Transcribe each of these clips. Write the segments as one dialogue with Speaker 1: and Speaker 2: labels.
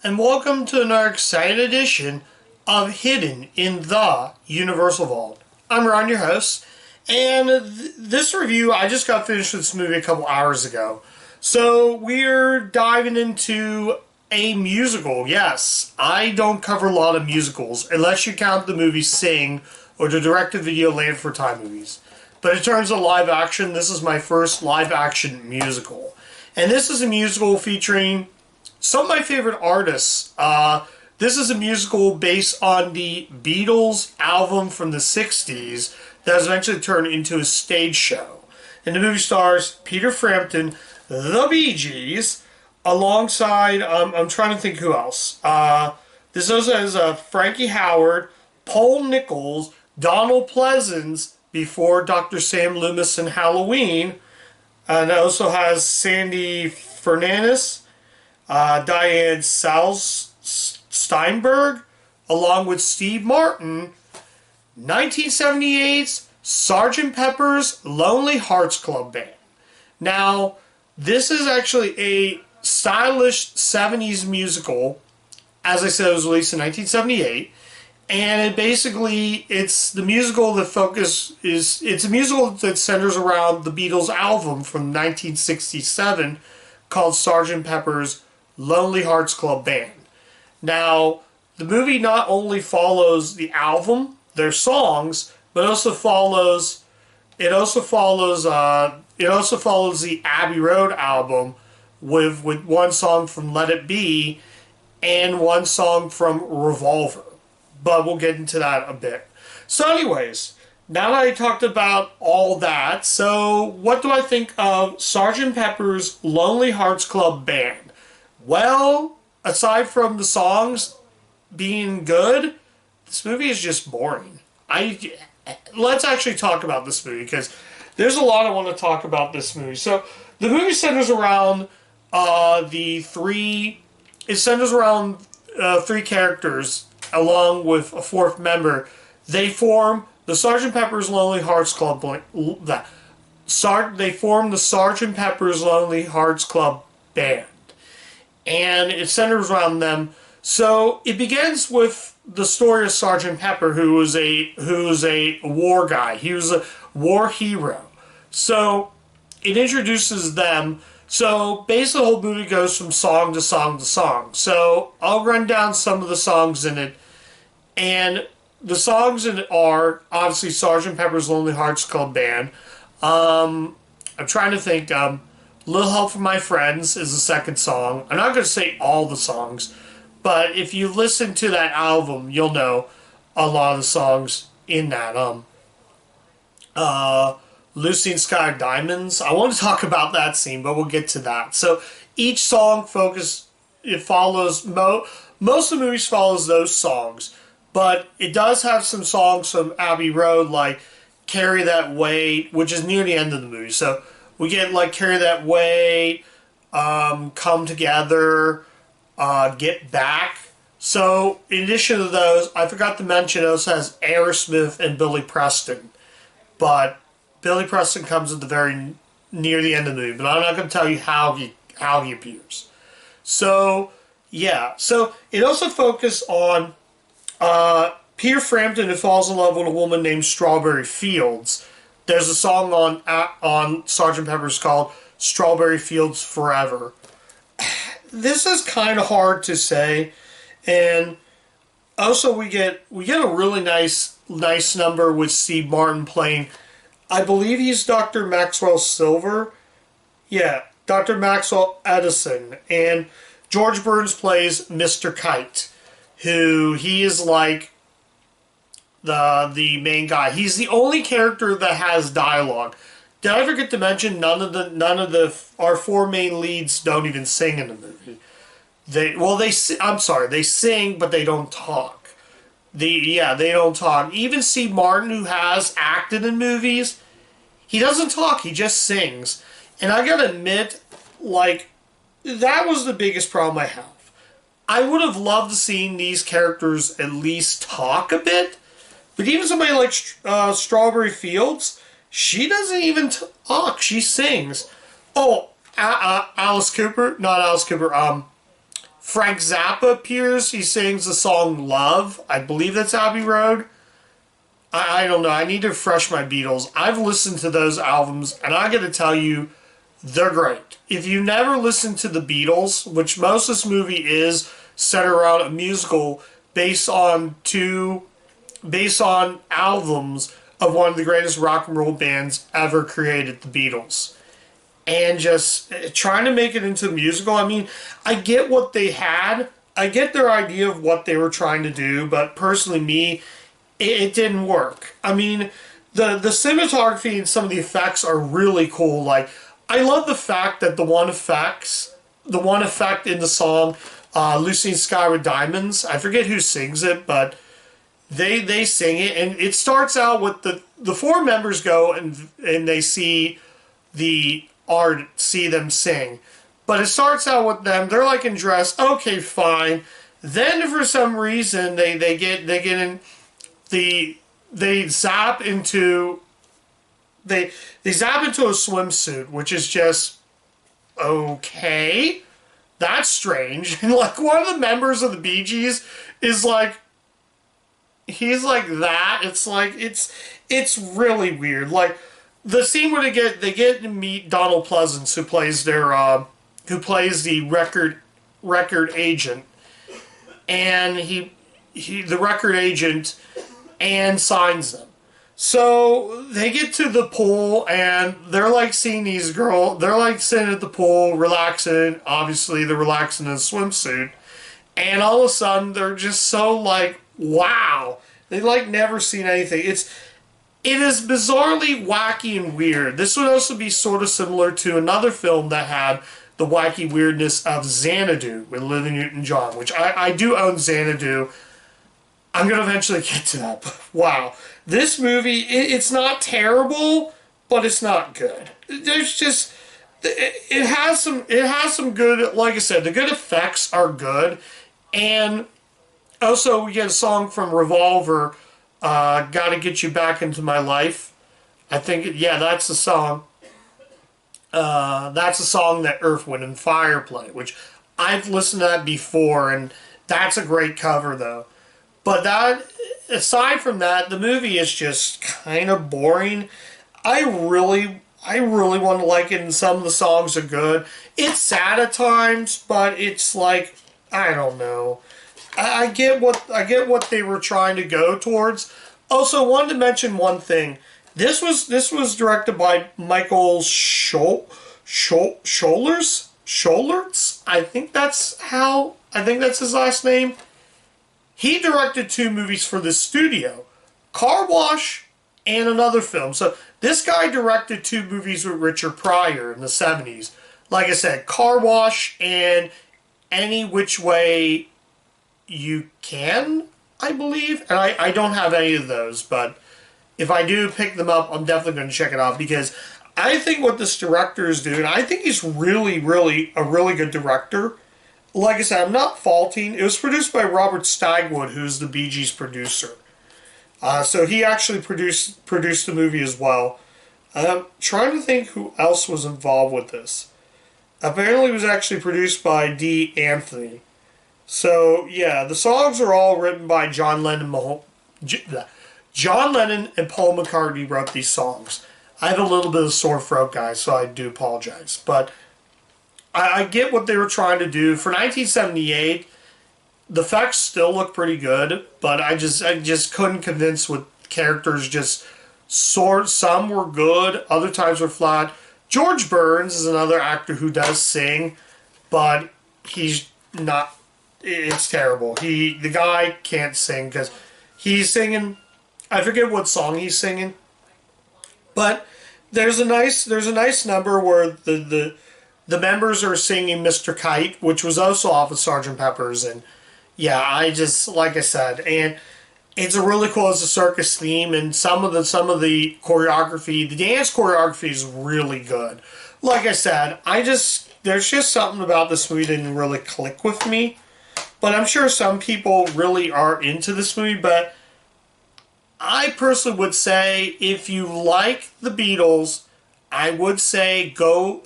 Speaker 1: and welcome to another exciting edition of Hidden in the Universal Vault. I'm Ron, your host, and this review, I just got finished with this movie a couple hours ago. So we're diving into a musical. Yes, I don't cover a lot of musicals, unless you count the movie Sing or the direct-to-video Land for Time movies. But in terms of live action, this is my first live action musical. And this is a musical featuring some of my favorite artists. This is a musical based on the Beatles album from the 60s that was eventually turned into a stage show. And the movie stars Peter Frampton, the Bee Gees, alongside, I'm trying to think who else. This also has Frankie Howerd, Paul Nichols, Donald Pleasence, before Dr. Sam Loomis in Halloween. And it also has Sandy Fernandez, Diane Steinberg, along with Steve Martin. 1978's Sgt. Pepper's Lonely Hearts Club Band. Now, this is actually a stylish 70s musical. As I said, it was released in 1978. And it's the musical that it's a musical that centers around the Beatles album from 1967 called Sgt. Pepper's Lonely Hearts Club Band. Now, the movie not only follows the album, their songs, but it also follows the Abbey Road album with one song from Let It Be and one song from Revolver. But we'll get into that a bit. So anyways, now that I talked about all that, so what do I think of Sgt. Pepper's Lonely Hearts Club Band? Well, aside from the songs being good, this movie is just boring. Let's actually talk about this movie, because there's a lot I want to talk about this movie. So the movie centers around three characters along with a fourth member. They form the Sgt. Pepper's Lonely Hearts Club They form the Sgt. Pepper's Lonely Hearts Club Band, and it centers around them. So it begins with the story of Sgt. Pepper, who was a war guy. He was a war hero. So it introduces them. So basically the whole movie goes from song to song to song. So I'll run down some of the songs in it. And the songs in it are obviously Sgt. Pepper's Lonely Hearts Club Band. I'm trying to think. Little Help from My Friends is the second song. I'm not going to say all the songs, but if you listen to that album, you'll know a lot of the songs in that. Lucy in Sky of Diamonds. I want to talk about that scene, but we'll get to that. So each song most of the movies follows those songs, but it does have some songs from Abbey Road, like Carry That Weight, which is near the end of the movie. So we get like Carry That Weight, Come Together, Get Back. So in addition to those, I forgot to mention, it also has Aerosmith and Billy Preston, but Billy Preston comes at the near the end of the movie, but I'm not going to tell you how he appears. So yeah, so it also focused on Peter Frampton, who falls in love with a woman named Strawberry Fields. There's a song on Sgt. Pepper's called Strawberry Fields Forever. This is kind of hard to say, and also we get a really nice number with Steve Martin playing. I believe he's Dr. Maxwell Silver. Yeah, Dr. Maxwell Edison. And George Burns plays Mr. Kite, who he is like the main guy. He's the only character that has dialogue. Did I forget to mention our four main leads don't even sing in the movie? They sing, but they don't talk. They don't talk. Even Steve Martin, who has acted in movies, he doesn't talk, he just sings. And I gotta admit, that was the biggest problem I have. I would have loved to see these characters at least talk a bit, but even somebody like Strawberry Fields, she doesn't even talk, she sings. Oh, Alice Cooper, not Alice Cooper, Frank Zappa appears. He sings the song Love. I believe that's Abbey Road. I don't know. I need to refresh my Beatles. I've listened to those albums, and I got to tell you, they're great. If you never listened to the Beatles, which most of this movie is centered around a musical based on albums of one of the greatest rock and roll bands ever created, the Beatles. And just trying to make it into a musical. I mean, I get what they had. I get their idea of what they were trying to do, but personally, it didn't work. I mean, the cinematography and some of the effects are really cool. Like, I love the fact that the one effect in the song, Lucy in the Sky with Diamonds, I forget who sings it, but they sing it, and it starts out with the four members go and they see them sing. But it starts out with them, they're like in dress, okay, fine. Then for some reason they get in they zap into a swimsuit, which is just okay. That's strange. And like one of the members of the Bee Gees is like, he's like that. It's like it's really weird. Like the scene where they get to meet Donald Pleasance, who plays the record agent, and the record agent and signs them. So they get to the pool and they're like seeing these girls. They're like sitting at the pool, relaxing. Obviously, they're relaxing in a swimsuit, and all of a sudden they're just so like, wow. They like never seen anything. It is bizarrely wacky and weird. This would also be sort of similar to another film that had the wacky weirdness of Xanadu with Olivia Newton-John, which I do own Xanadu. I'm going to eventually get to that. But wow. This movie, it's not terrible, but it's not good. There's just, it has some good, like I said, the good effects are good. And also we get a song from Revolver, Gotta Get You Back Into My Life. I think, yeah, that's the song. That's a song that Earth, Wind, and Fire play, which I've listened to that before, and that's a great cover, though. But aside from that, the movie is just kind of boring. I really want to like it, and some of the songs are good. It's sad at times, but it's like, I don't know. I get what they were trying to go towards. Also, wanted to mention one thing. This was directed by Michael Schollertz. I think that's his last name. He directed 2 movies for the studio, Car Wash and another film. So this guy directed 2 movies with Richard Pryor in the 70s. Like I said, Car Wash and Any Which Way You Can, I believe. And I don't have any of those, but if I do pick them up, I'm definitely going to check it out, because I think what this director is doing, I think he's really, really a really good director. Like I said, I'm not faulting. It was produced by Robert Stagwood, who's the Bee Gees producer. So he actually produced the movie as well. I'm trying to think who else was involved with this. Apparently it was actually produced by D. Anthony. So, yeah, the songs are all written by John Lennon and Paul McCartney wrote these songs. I have a little bit of sore throat, guys, so I do apologize. But I get what they were trying to do. For 1978, the effects still look pretty good, but I just couldn't convince with characters just some were good, other times were flat. George Burns is another actor who does sing, but he's not, it's terrible. The guy can't sing because he's singing, I forget what song he's singing, but there's a nice number where the members are singing Mr. Kite, which was also off of Sgt. Pepper's, and yeah, like I said, and it's a really cool, it's a circus theme, and some of the choreography, the dance choreography is really good. Like I said, there's just something about this movie that didn't really click with me, but I'm sure some people really are into this movie. But I personally would say, if you like the Beatles, I would say go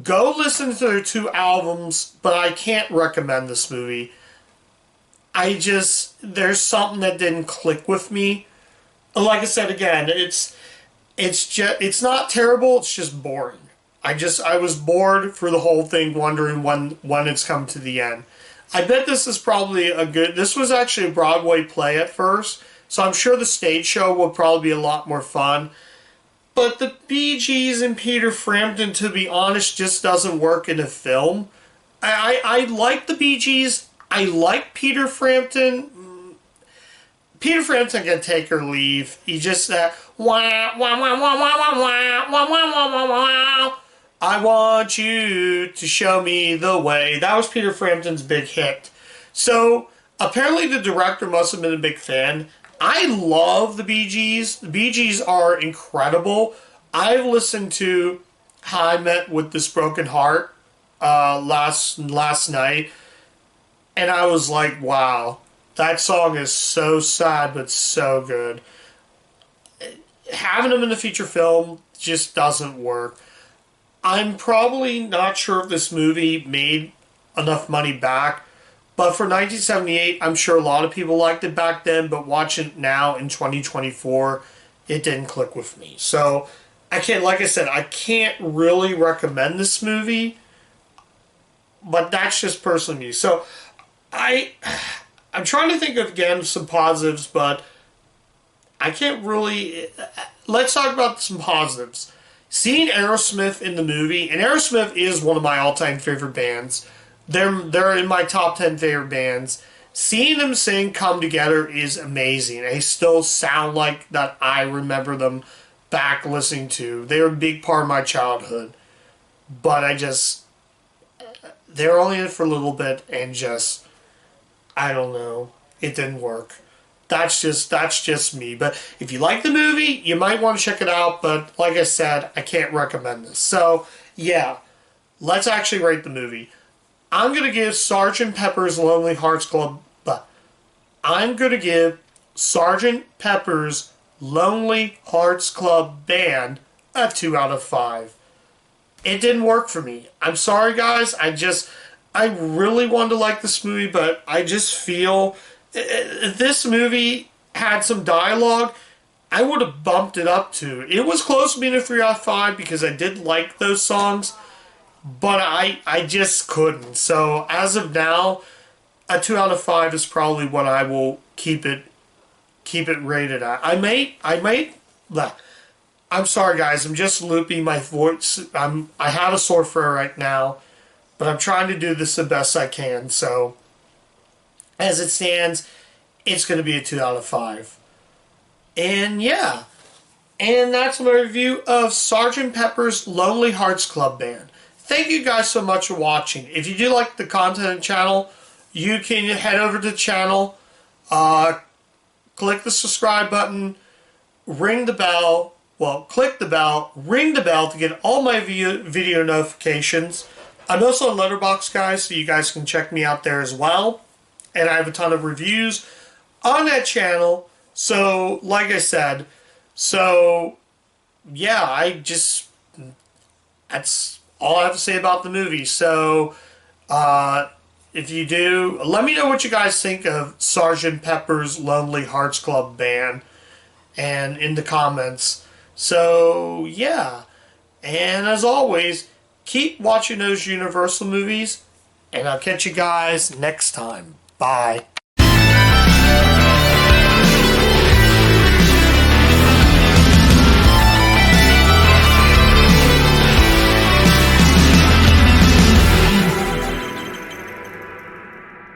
Speaker 1: Go listen to their 2 albums, but I can't recommend this movie. There's something that didn't click with me. Like I said again, it's not terrible, it's just boring. I was bored for the whole thing, wondering when it's come to the end. I bet this is probably this was actually a Broadway play at first, so I'm sure the stage show will probably be a lot more fun. But the Bee Gees and Peter Frampton, to be honest, just doesn't work in a film. I like the Bee Gees. I like Peter Frampton. Peter Frampton can take or leave. He just wah, wah, wah, wah, wah, wah, wah, wah, wah, wah, wah. I want you to show me the way. That was Peter Frampton's big hit. So apparently the director must have been a big fan. I love the Bee Gees. The Bee Gees are incredible. I listened to How I Met with This Broken Heart last night, and I was like, wow, that song is so sad but so good. Having them in the feature film just doesn't work. I'm probably not sure if this movie made enough money back, but for 1978, I'm sure a lot of people liked it back then, but watching it now in 2024, it didn't click with me. So, like I said, I can't really recommend this movie, but that's just personally me. So, I'm trying to think of, again, some positives, but I can't really... Let's talk about some positives. Seeing Aerosmith in the movie, and Aerosmith is one of my all-time favorite bands. They're in my top 10 favorite bands. Seeing them sing Come Together is amazing. They still sound like that I remember them back listening to. They were a big part of my childhood. But they're only in it for a little bit, and I don't know. It didn't work. That's just me. But if you like the movie, you might want to check it out. But like I said, I can't recommend this. So, yeah. Let's actually rate the movie. I'm going to give Sgt. Pepper's Lonely Hearts Club... I'm going to give Sgt. Pepper's Lonely Hearts Club Band a 2 out of 5. It didn't work for me. I'm sorry, guys. I really wanted to like this movie, but I just feel... If this movie had some dialogue, I would have bumped it up to. It was close to being a 3 out of 5 because I did like those songs, but I just couldn't. So as of now, a 2 out of 5 is probably what I will keep it rated at. I'm sorry, guys. I'm just looping my voice. I have a sore throat right now, but I'm trying to do this the best I can. So. As it stands, it's going to be a 2 out of 5. And yeah. And that's my review of Sgt. Pepper's Lonely Hearts Club Band. Thank you guys so much for watching. If you do like the content of the channel, you can head over to the channel, click the subscribe button, ring the bell. Well, click the bell, ring the bell to get all my video notifications. I'm also on Letterboxd, guys, so you guys can check me out there as well. And I have a ton of reviews on that channel. So, like I said, yeah, that's all I have to say about the movie. So, if you do, let me know what you guys think of Sgt. Pepper's Lonely Hearts Club Band, and in the comments. So, yeah. And as always, keep watching those Universal movies, and I'll catch you guys next time. Bye.